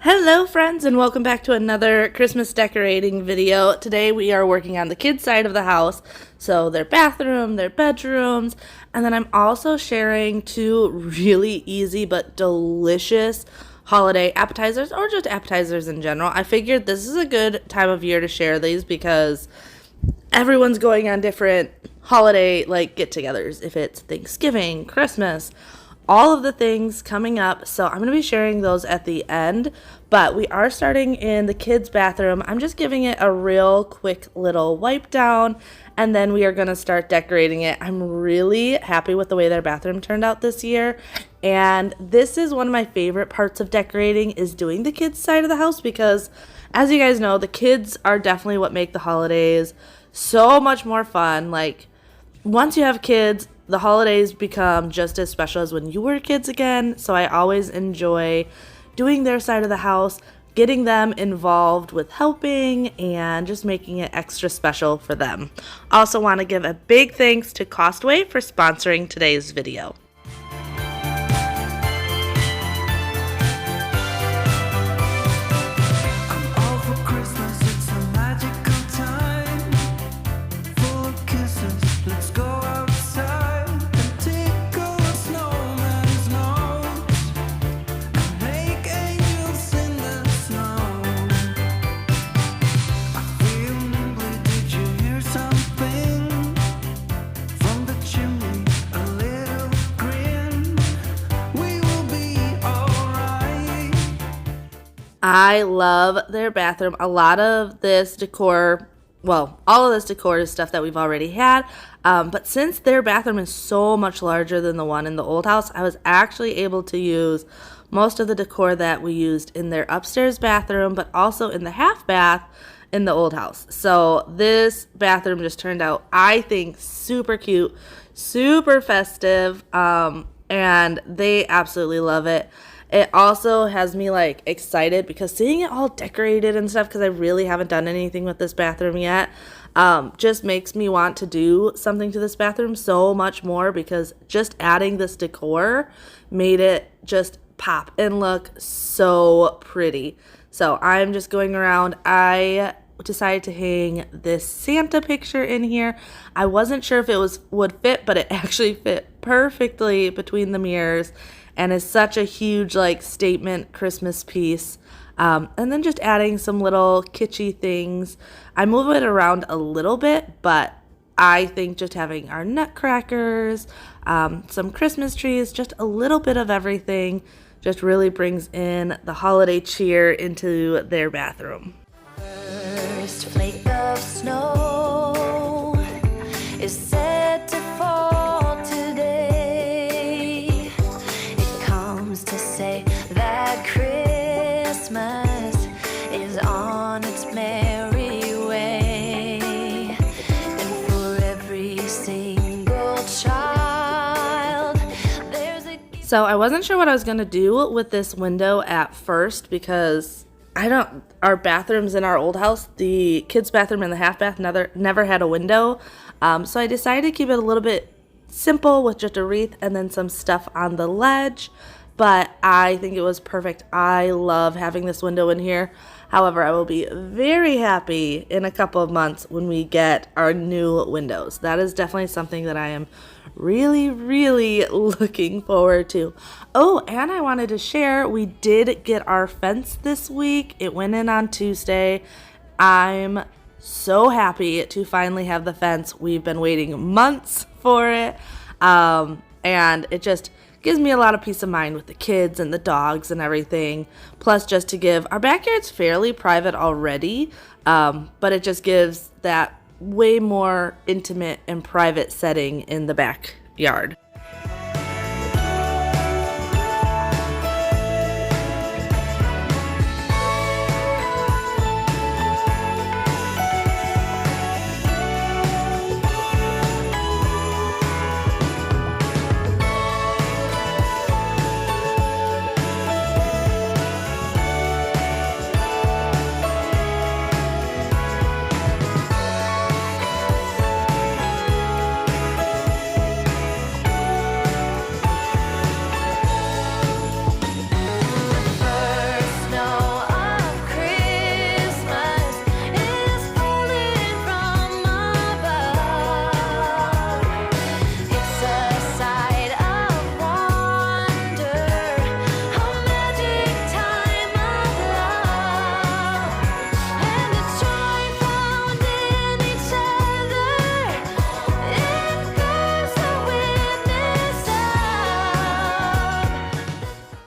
Hello friends, and welcome back to another Christmas decorating video. Today we are working on the kids side of the house, so their bathroom, their bedrooms, and then I'm also sharing two really easy but delicious holiday appetizers, or just appetizers in general. I figured this is a good time of year to share these because everyone's going on different holiday get-togethers. If it's Thanksgiving, Christmas, all of the things coming up, so I'm going to be sharing those at the end, but we are starting in the kids' bathroom. I'm just giving it a real quick little wipe down, and then we are going to start decorating it. I'm really happy with the way their bathroom turned out this year, and this is one of my favorite parts of decorating, is doing the kids' side of the house, because as you guys know, the kids are definitely what make the holidays so much more fun. Like, once you have kids, the holidays become just as special as when you were kids again, so I always enjoy doing their side of the house, getting them involved with helping, and just making it extra special for them. Also want to give a big thanks to Costway for sponsoring today's video. I love their bathroom. A lot of this decor, well, all of this decor is stuff that we've already had, but since their bathroom is so much larger than the one in the old house, I was actually able to use most of the decor that we used in their upstairs bathroom, but also in the half bath in the old house. So this bathroom just turned out, I think, super cute, super festive, and they absolutely love it. It also has me excited because seeing it all decorated and stuff, because I really haven't done anything with this bathroom yet, just makes me want to do something to this bathroom so much more, because just adding this decor made it just pop and look so pretty. So I'm just going around. I decided to hang this Santa picture in here. I wasn't sure if it would fit, but it actually fit perfectly between the mirrors, and is such a huge statement Christmas piece. And then just adding some little kitschy things. I move it around a little bit, but I think just having our nutcrackers, some Christmas trees, just a little bit of everything just really brings in the holiday cheer into their bathroom. First flake of snow is set to fall today. It comes to say that Christmas is on its merry way, and for every single child there's a gift. So I wasn't sure what I was going to do with this window at first, because our bathrooms in our old house, the kids' bathroom and the half bath never had a window. So I decided to keep it a little bit simple with just a wreath and then some stuff on the ledge. But I think it was perfect. I love having this window in here. However, I will be very happy in a couple of months when we get our new windows. That is definitely something that I am really, really looking forward to. Oh, and I wanted to share, we did get our fence this week. It went in on Tuesday. I'm so happy to finally have the fence. We've been waiting months for it, and it just gives me a lot of peace of mind with the kids and the dogs and everything. Plus, just to give, our backyard's fairly private already, but it just gives that way more intimate and private setting in the backyard.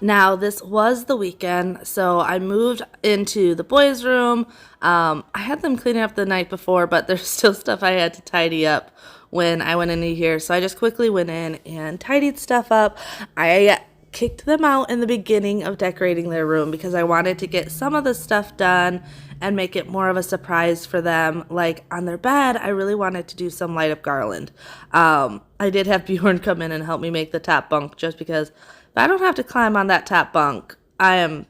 Now, this was the weekend, so I moved into the boys' room. I had them cleaning up the night before, but there's still stuff I had to tidy up when I went into here. So I just quickly went in and tidied stuff up. I kicked them out in the beginning of decorating their room because I wanted to get some of the stuff done and make it more of a surprise for them. Like on their bed, I really wanted to do some light up garland. I did have Bjorn come in and help me make the top bunk just because if I don't have to climb on that top bunk, I am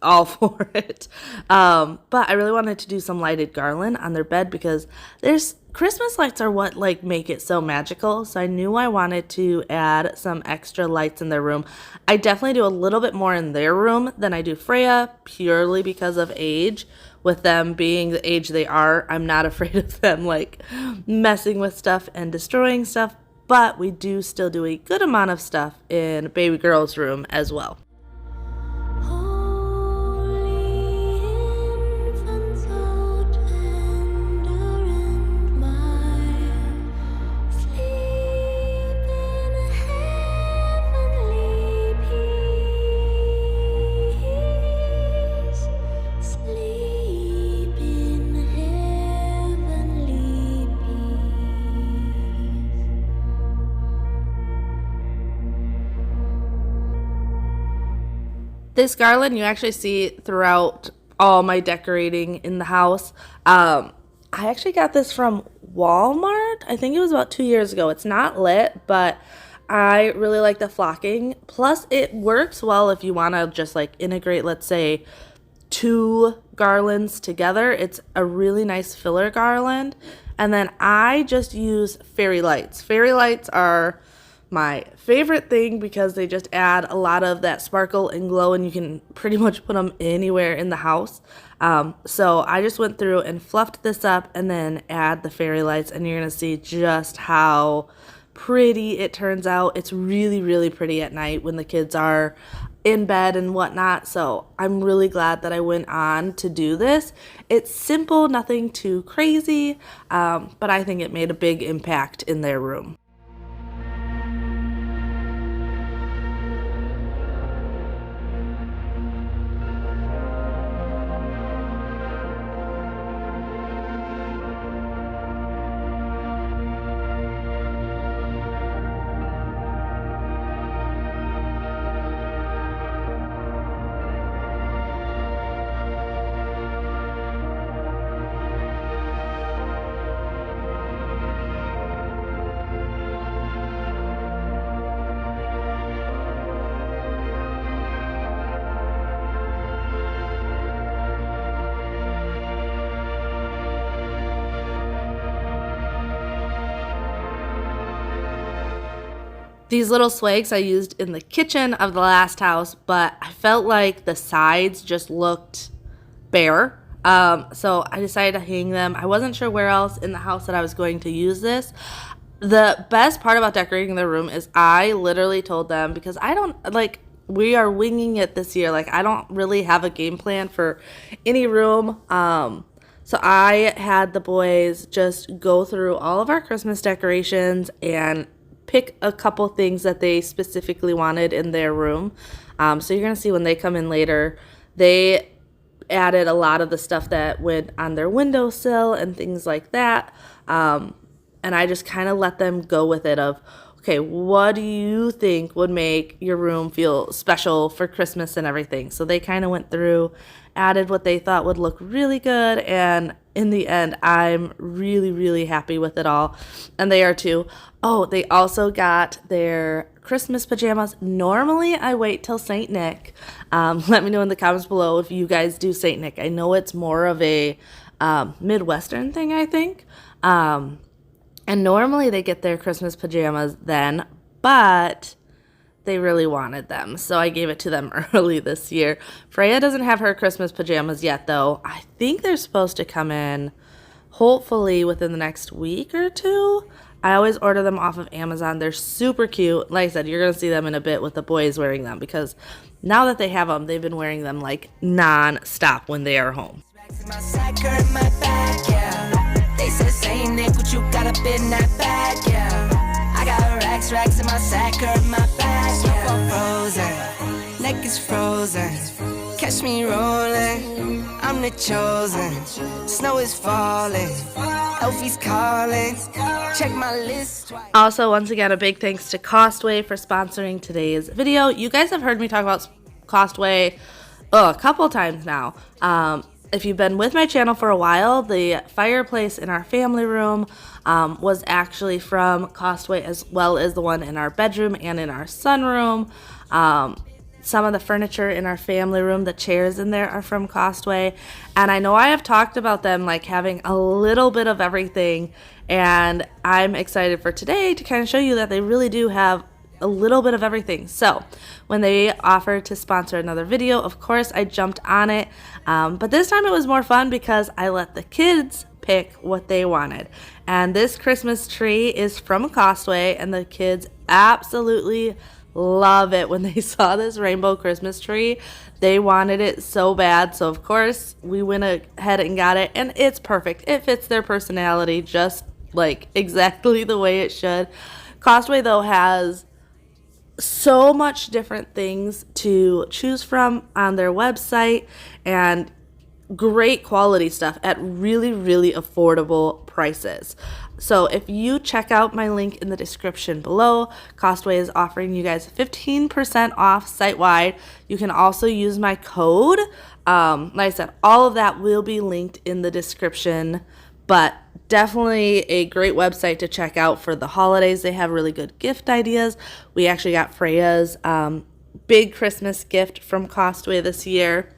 all for it. But I really wanted to do some lighted garland on their bed because there's Christmas lights are what like make it so magical. So I knew I wanted to add some extra lights in their room. I definitely do a little bit more in their room than I do Freya, purely because of age. With them being the age they are, I'm not afraid of them like messing with stuff and destroying stuff. But we do still do a good amount of stuff in baby girl's room as well. This garland you actually see throughout all my decorating in the house. I actually got this from Walmart. I think it was about 2 years ago. It's not lit, but I really like the flocking. Plus, it works well if you want to just like integrate, let's say, 2 garlands together. It's a really nice filler garland. And then I just use fairy lights. Fairy lights are my favorite thing because they just add a lot of that sparkle and glow, and you can pretty much put them anywhere in the house. So I just went through and fluffed this up and then add the fairy lights, and you're going to see just how pretty it turns out. It's really, really pretty at night when the kids are in bed and whatnot. So I'm really glad that I went on to do this. It's simple, nothing too crazy, but I think it made a big impact in their room. These little swags I used in the kitchen of the last house, but I felt like the sides just looked bare. So I decided to hang them. I wasn't sure where else in the house that I was going to use this. The best part about decorating the room is I literally told them, because I don't, like, we are winging it this year. Like, I don't really have a game plan for any room. So I had the boys just go through all of our Christmas decorations and pick a couple things that they specifically wanted in their room. So you're going to see when they come in later, they added a lot of the stuff that went on their windowsill and things like that. And I just kind of let them go with it of, okay, what do you think would make your room feel special for Christmas and everything? So they kind of went through, added what they thought would look really good, and in the end, I'm really, really happy with it all, and they are too. Oh, they also got their Christmas pajamas. Normally, I wait till St. Nick. Let me know in the comments below if you guys do St. Nick. I know it's more of a Midwestern thing, I think. And normally they get their Christmas pajamas then, but they really wanted them, so I gave it to them early this year. Freya doesn't have her Christmas pajamas yet, though. I think they're supposed to come in hopefully within the next week or two. I always order them off of Amazon. They're super cute. Like I said, you're going to see them in a bit with the boys wearing them, because now that they have them, they've been wearing them like non-stop when they are home. They said, "Say Nick, what you got up in that bag?" Yeah, I got racks in my sack, or in my bag. Yeah, frozen. Neck is is frozen. Catch me rolling, I'm the chosen. Snow is falling, Elfie's calling. Check my list. Also, once again, a big thanks to Costway for sponsoring today's video. You guys have heard me talk about Costway a couple times now. If you've been with my channel for a while, the fireplace in our family room was actually from Costway, as well as the one in our bedroom and in our sunroom. Some of the furniture in our family room, the chairs in there, are from Costway. And I know I have talked about them like having a little bit of everything, and I'm excited for today to kind of show you that they really do have a little bit of everything. So when they offered to sponsor another video, of course I jumped on it, but this time it was more fun because I let the kids pick what they wanted. And this Christmas tree is from Costway, and the kids absolutely love it. When they saw this rainbow Christmas tree, they wanted it so bad. So of course we went ahead and got it, and it's perfect. It fits their personality just like exactly the way it should. Costway though has so much different things to choose from on their website, and great quality stuff at really, really affordable prices. So if you check out my link in the description below, Costway is offering you guys 15% off site-wide. You can also use my code. Like I said, all of that will be linked in the description, but definitely a great website to check out for the holidays. They have really good gift ideas. We actually got Freya's big Christmas gift from Costway this year.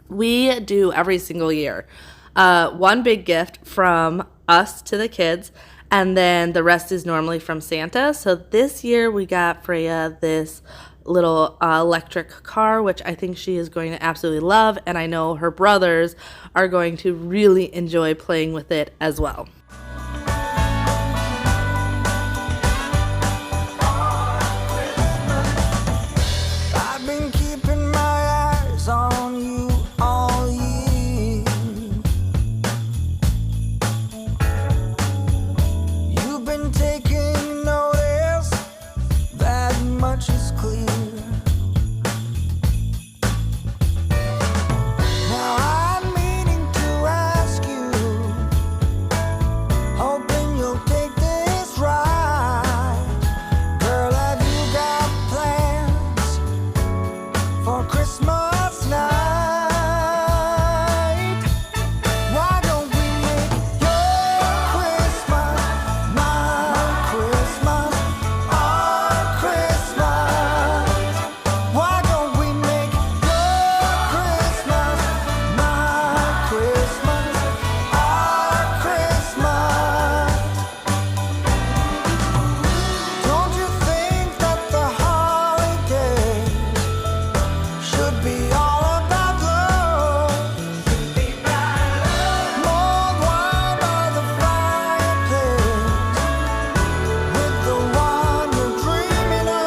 We do every single year one big gift from us to the kids, and then the rest is normally from Santa. So this year we got Freya this little electric car, which I think she is going to absolutely love, and I know her brothers are going to really enjoy playing with it as well. I've been keeping my eyes on you all year. You've been taking notice, that much is clear. Now I'm meaning to ask you, hoping you'll take this right. Girl, have you got plans for Christmas night? Why don't we make your Christmas my Christmas, our Christmas? Why don't we make your Christmas my Christmas, our Christmas? Don't you think that the holidays should be all about love? Mulled wine by the fireplace with the one you're dreaming of.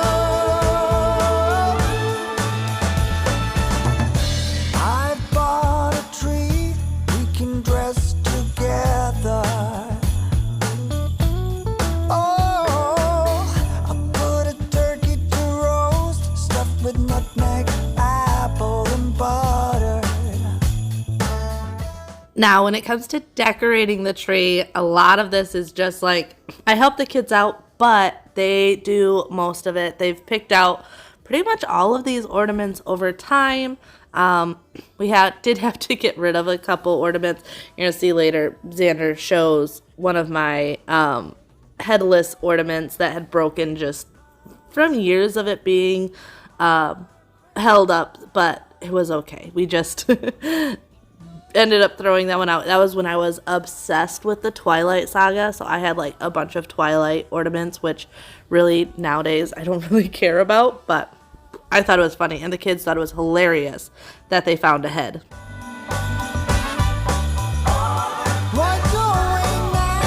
I bought a tree, we can dress together. Oh, I put a turkey to roast, stuffed with nutmeg, apple, and butter. Now, when it comes to decorating the tree, a lot of this is just like, I help the kids out, but they do most of it. They've picked out pretty much all of these ornaments over time. We did have to get rid of a couple ornaments. You're going to see later, Xander shows one of my headless ornaments that had broken just from years of it being held up, but it was okay. We just ended up throwing that one out. That was when I was obsessed with the Twilight Saga, so I had like a bunch of Twilight ornaments, which really nowadays I don't really care about, but I thought it was funny, and the kids thought it was hilarious that they found a head. Why don't we now?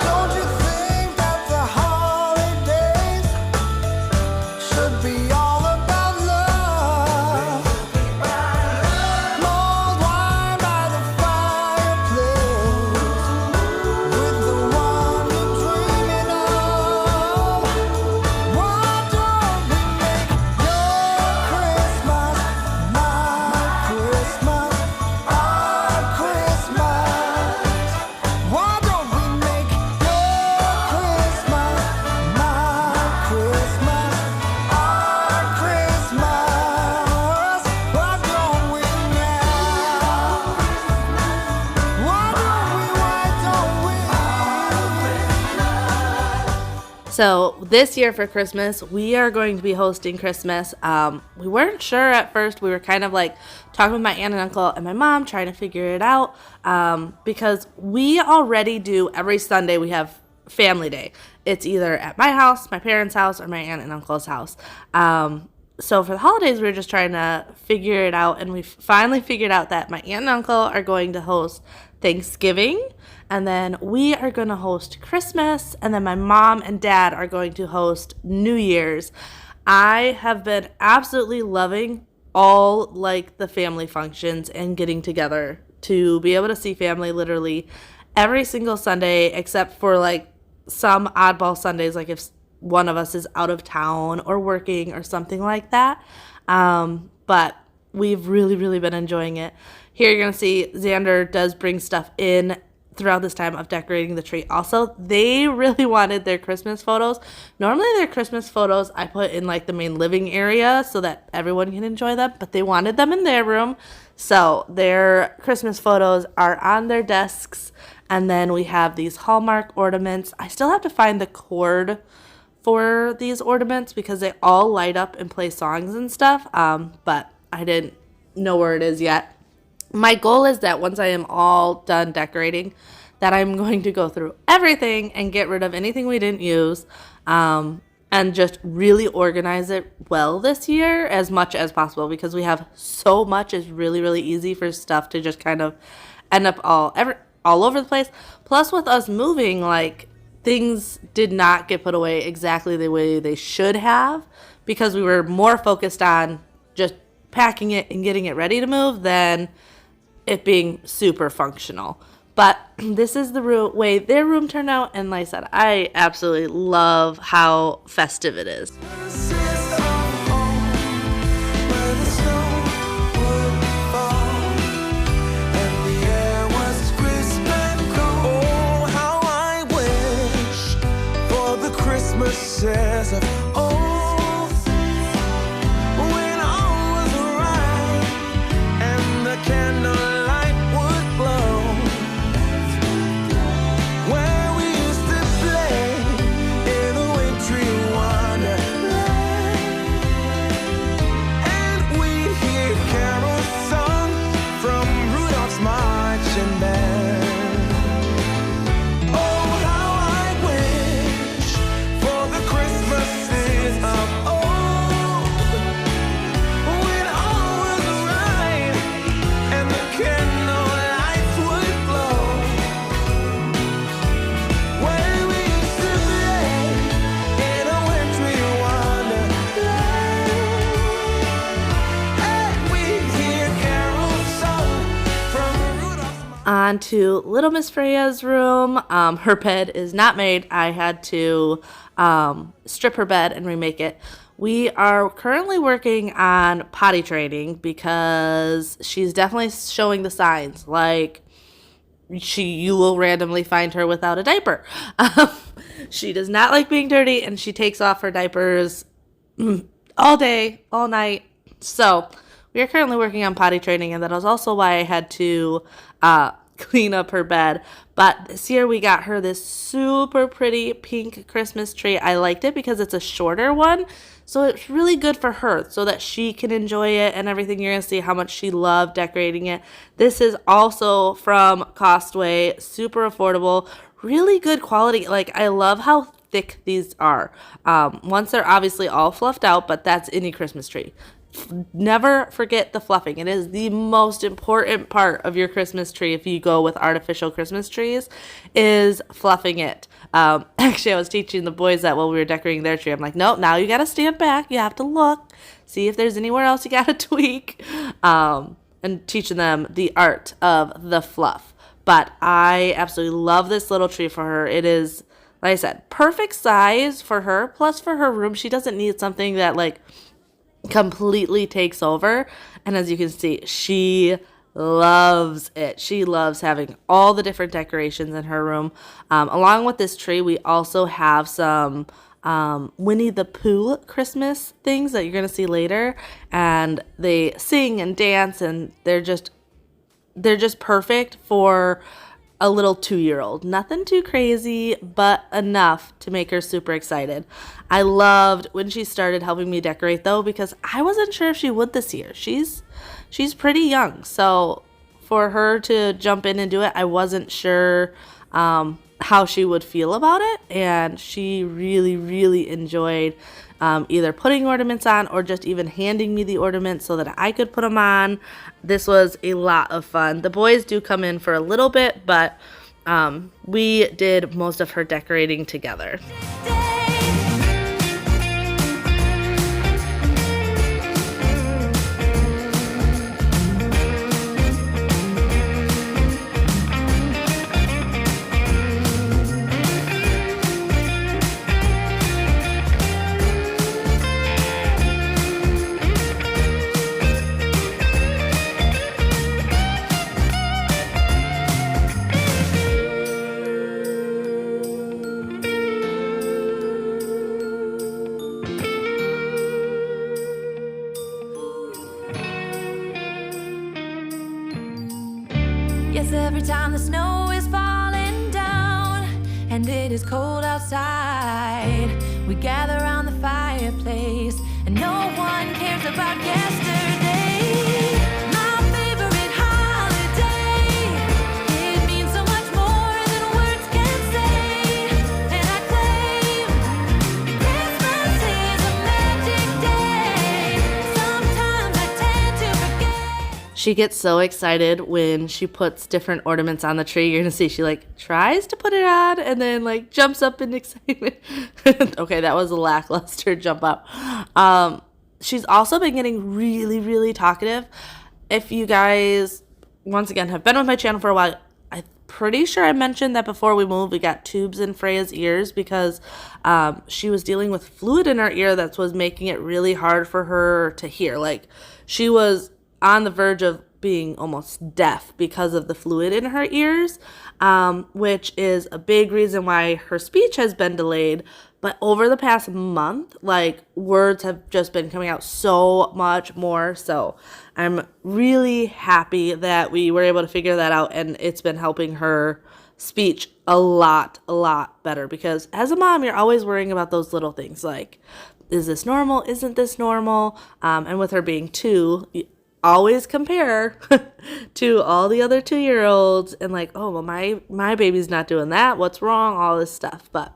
Don't you think that the holidays should be all about love? Mulled wine by the fireplace So this year for Christmas, we are going to be hosting Christmas. We weren't sure at first. We were kind of like talking with my aunt and uncle and my mom, trying to figure it out, because we already do every Sunday. We have family day. It's either at my house, my parents' house, or my aunt and uncle's house. So for the holidays, we were just trying to figure it out, and we finally figured out that my aunt and uncle are going to host Thanksgiving, and then we are going to host Christmas, and then my mom and dad are going to host New Year's. I have been absolutely loving all like the family functions and getting together to be able to see family literally every single Sunday, except for like some oddball Sundays, like if one of us is out of town or working or something like that. But we've really been enjoying it. Here you're going to see Xander does bring stuff in throughout this time of decorating the tree. Also, they really wanted their Christmas photos. Normally their Christmas photos I put in like the main living area so that everyone can enjoy them, but they wanted them in their room. So their Christmas photos are on their desks. And then we have these Hallmark ornaments. I still have to find the cord for these ornaments because they all light up and play songs and stuff. But I didn't know where it is yet. My goal is that once I am all done decorating, that I'm going to go through everything and get rid of anything we didn't use, and just really organize it well this year as much as possible, because we have so much. It's really easy for stuff to just kind of end up all over the place. Plus with us moving, like things did not get put away exactly the way they should have, because we were more focused on just packing it and getting it ready to move than it being super functional. But this is the way their room turned out, and like I said, I absolutely love how festive it is. On to little Miss Freya's room. Her bed is not made. I had to strip her bed and remake it. We are currently working on potty training because she's definitely showing the signs. Like you will randomly find her without a diaper. She does not like being dirty, and she takes off her diapers all day, all night. So we are currently working on potty training, and that is also why I had to clean up her bed. But this year we got her this super pretty pink Christmas tree. I liked it because it's a shorter one, so it's really good for her so that she can enjoy it and everything. You're going to see how much she loved decorating it. This is also from Costway, super affordable, really good quality. Like, I love how thick these are. Once they're obviously all fluffed out, but that's any Christmas tree. Never forget the fluffing. It is the most important part of your Christmas tree if you go with artificial Christmas trees, is fluffing it. Actually, I was teaching the boys that while we were decorating their tree. I'm like, nope, now you got to stand back. You have to look, see if there's anywhere else you got to tweak, and teaching them the art of the fluff. But I absolutely love this little tree for her. It is, like I said, perfect size for her. Plus, for her room, she doesn't need something that like completely takes over. And as you can see, she loves it. She loves having all the different decorations in her room. Along with this tree, we also have some Winnie the Pooh Christmas things that you're going to see later. And they sing and dance, and they're just perfect for a little 2-year-old. Nothing too crazy, but enough to make her super excited. I loved when she started helping me decorate though, because I wasn't sure if she would this year. She's pretty young, so for her to jump in and do it, I wasn't sure how she would feel about it, and she really, really enjoyed either putting ornaments on or just even handing me the ornaments so that I could put them on. This was a lot of fun. The boys do come in for a little bit, but we did most of her decorating together. Yes, every time the snow is falling down and it is cold outside, we gather around the fireplace and no one cares about yesterday. My favorite holiday, it means so much more than words can say. And I claim Christmas is a magic day. Sometimes I tend to forget. She gets so excited when she puts different ornaments on the tree. You're gonna see she like tries to put it on and then like jumps up in excitement. Okay, that was a lackluster jump up. She's also been getting really, really talkative. If you guys, once again, have been with my channel for a while, I'm pretty sure I mentioned that before we moved, we got tubes in Freya's ears because she was dealing with fluid in her ear that was making it really hard for her to hear. Like, she was on the verge of being almost deaf because of the fluid in her ears, which is a big reason why her speech has been delayed. But over the past month, like, words have just been coming out so much more. So I'm really happy that we were able to figure that out, and it's been helping her speech a lot better, because as a mom, you're always worrying about those little things like, is this normal? Isn't this normal? And with her being 2, always compare to all the other 2-year-olds and like, oh, well, my baby's not doing that. What's wrong? All this stuff. But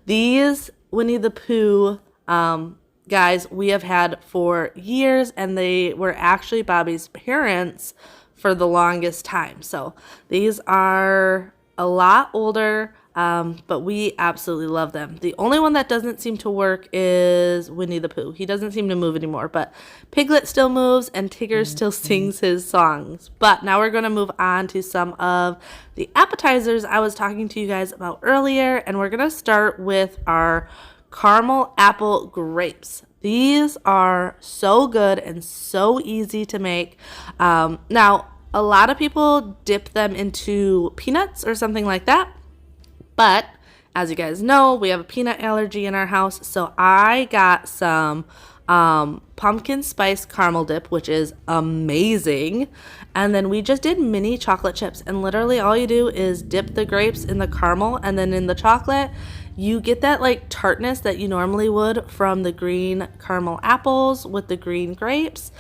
these Winnie the Pooh guys we have had for years, and they were actually Bobby's parents for the longest time. So these are a lot older, but we absolutely love them. The only one that doesn't seem to work is Winnie the Pooh. He doesn't seem to move anymore, but Piglet still moves and Tigger still sings his songs. But now we're going to move on to some of the appetizers I was talking to you guys about earlier, and we're going to start with our caramel apple grapes. These are so good and so easy to make. Now, a lot of people dip them into peanuts or something like that. But as you guys know, we have a peanut allergy in our house. So I got some pumpkin spice caramel dip, which is amazing. And then we just did mini chocolate chips. And literally all you do is dip the grapes in the caramel, and then in the chocolate, you get that like tartness that you normally would from the green caramel apples with the green grapes.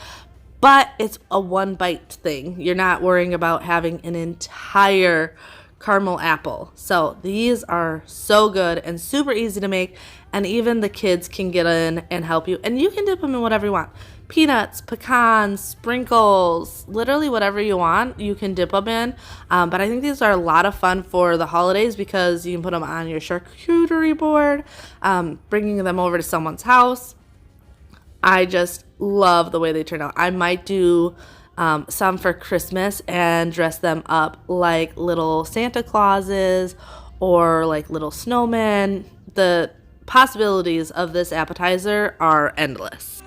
But it's a one bite thing. You're not worrying about having an entire caramel apple. So these are so good and super easy to make, and even the kids can get in and help you. And you can dip them in whatever you want. Peanuts, pecans, sprinkles, literally whatever you want, you can dip them in. But I think these are a lot of fun for the holidays because you can put them on your charcuterie board, bringing them over to someone's house. I just love the way they turn out. I might do some for Christmas and dress them up like little Santa Clauses or like little snowmen. The possibilities of this appetizer are endless.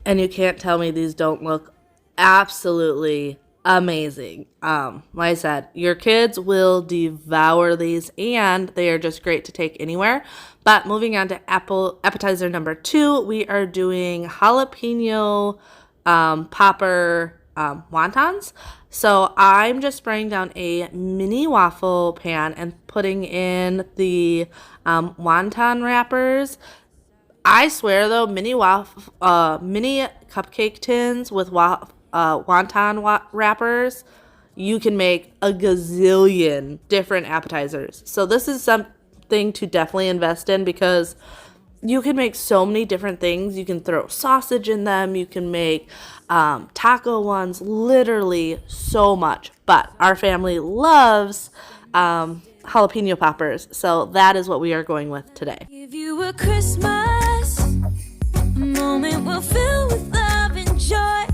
And you can't tell me these don't look absolutely amazing. Like I said, your kids will devour these, and they are just great to take anywhere. But moving on to appetizer number 2, we are doing jalapeno popper wontons. So I'm just spraying down a mini waffle pan and putting in the wonton wrappers. I swear though, mini cupcake tins with wonton wrappers, you can make a gazillion different appetizers. So this is something to definitely invest in, because you can make so many different things. You can throw sausage in them. You can make taco ones, literally so much. But our family loves jalapeno poppers, so that is what we are going with today. Give you a Christmas, a moment we'll fill with love and joy.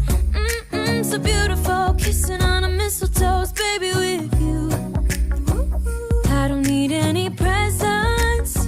So beautiful, kissing on a mistletoe, baby, with you. I don't need any presents.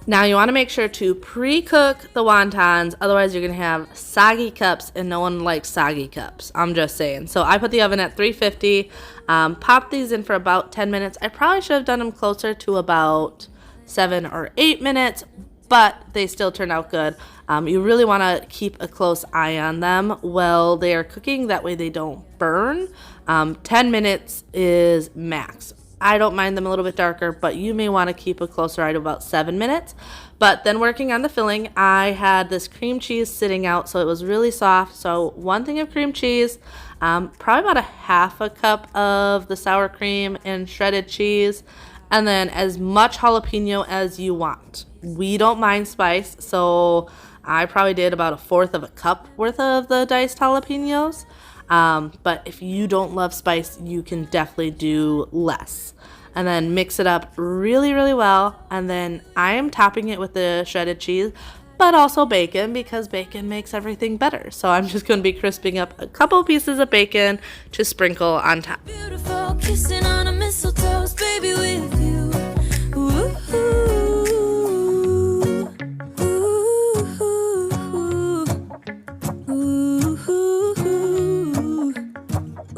Now you want to make sure to pre-cook the wontons, otherwise you're going to have soggy cups, and no one likes soggy cups. I'm just saying. So I put the oven at 350, popped these in for about 10 minutes. I probably should have done them closer to about 7 or 8 minutes, but they still turned out good. You really want to keep a close eye on them while they are cooking, that way they don't burn. 10 minutes is max. I don't mind them a little bit darker, but you may want to keep a closer eye to about 7 minutes. But then working on the filling, I had this cream cheese sitting out, so it was really soft. So 1 thing of cream cheese, probably about a half a cup of the sour cream and shredded cheese, and then as much jalapeno as you want. We don't mind spice, so I probably did about 1/4 of a cup worth of the diced jalapenos. But if you don't love spice, you can definitely do less. And then mix it up really, really well. And then I am topping it with the shredded cheese, but also bacon, because bacon makes everything better. So I'm just going to be crisping up a couple pieces of bacon to sprinkle on top. Beautiful, kissing on a mistletoe, baby, with you.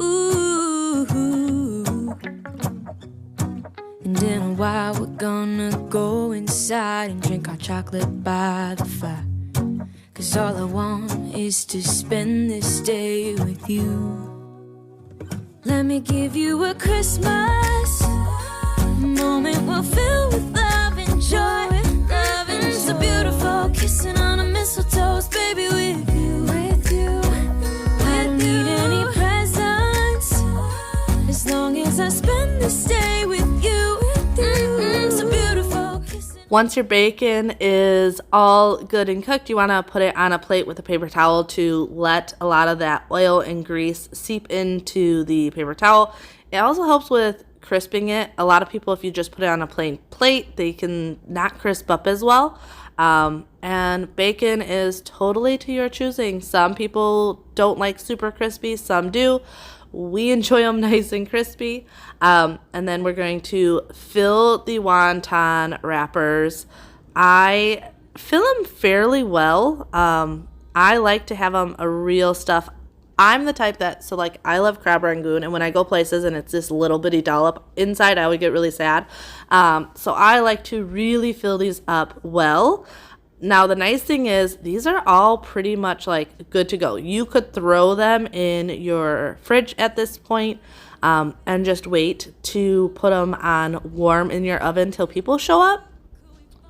Ooh, and in a while we're gonna go inside and drink our chocolate by the fire. 'Cause all I want is to spend this day with you. Let me give you a Christmas, a moment we'll fill with love and joy. Love and so beautiful, kissing on a mistletoe, baby, with you. I don't need any presents, as long as I spend this day with you. So beautiful, kissing. Once your bacon is all good and cooked, you want to put it on a plate with a paper towel to let a lot of that oil and grease seep into the paper towel. It also helps with crisping it. A lot of people, if you just put it on a plain plate, they can not crisp up as well. And bacon is totally to your choosing. Some people don't like super crispy, some do. We enjoy them nice and crispy. And then we're going to fill the wonton wrappers. I fill them fairly well. I like to have them a real stuff. I'm the type that, so like I love crab rangoon, and when I go places and it's this little bitty dollop inside, I would get really sad. So I like to really fill these up well. Now the nice thing is these are all pretty much like good to go. You could throw them in your fridge at this point, and just wait to put them on warm in your oven till people show up,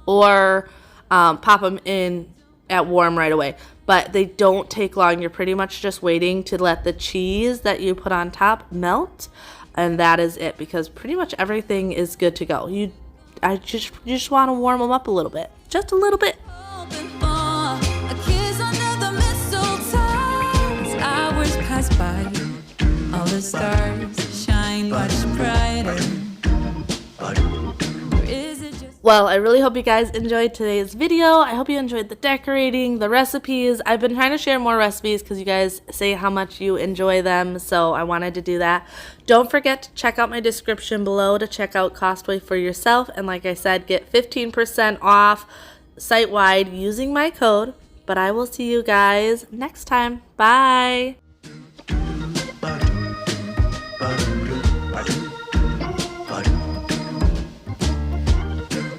or pop them in at warm right away. But they don't take long. You're pretty much just waiting to let the cheese that you put on top melt, and that is it, because pretty much everything is good to go. You just want to warm them up a little bit, just a little bit. By all the stars shine much brighter. Or is it just... Well, I really hope you guys enjoyed today's video. I hope you enjoyed the decorating, the recipes. I've been trying to share more recipes because you guys say how much you enjoy them, so I wanted to do that. Don't forget to check out my description below to check out Costway for yourself. And like I said, get 15% off site-wide using my code. But I will see you guys next time. Bye.